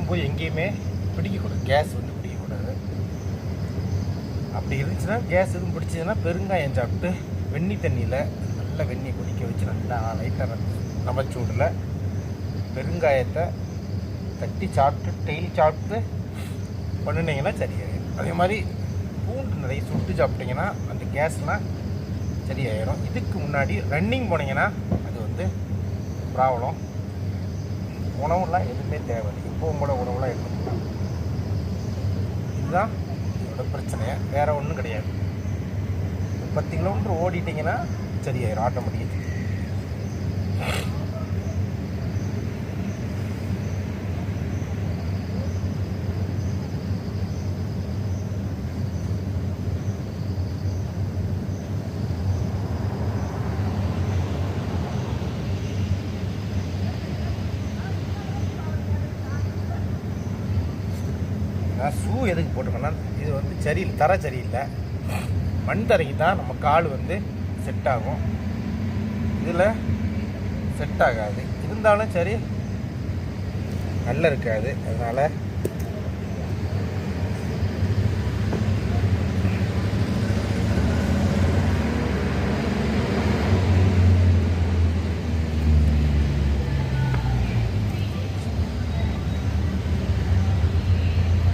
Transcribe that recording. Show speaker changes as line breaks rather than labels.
போய் எங்கேயுமே பிடிக்கக்கூடாது, கேஸ் வந்து பிடிக்கக்கூடாது. அப்படி இருந்துச்சுன்னா கேஸ் எதுவும் பிடிச்சதுன்னா பெருங்காயம் சாப்பிட்டு வெந்நி தண்ணியில் நல்லா வெந்நியை கொதிக்க வச்சு நல்லா லைட்டாக நமச்சூடில் பெருங்காயத்தை தட்டி சாப்பிட்டு டெய்லி சாப்பிட்டு பண்ணினீங்கன்னா சரியாயிடும். அதே மாதிரி பூண்டு நிறைய சுட்டு சாப்பிட்டிங்கன்னா அந்த கேஸ்லாம் சரியாயிடும். இதுக்கு முன்னாடி ரன்னிங் போனீங்கன்னா அது வந்து ப்ராப்ளம். உணவுலாம் எதுவுமே தேவையில்லை, இப்போ உங்களோட உணவுலாம் எடுத்துக்கலாம். இதுதான் இதோட பிரச்சனையை, வேறு ஒன்றும் கிடையாது. 10 கிலோமீட்டர் ஓடிட்டிங்கன்னா சரியாயிடும் ஆட்டோமேட்டிக்காக. நான் ஷூ எதுக்கு போட்டுக்கோன்னா, இது வந்து தர சரியில்லை, மண் தரைக்கு தான் நம்ம கால் வந்து செட் ஆகும், இதில் செட் ஆகாது. இருந்தாலும் சரி நல்ல இருக்காது. அதனால்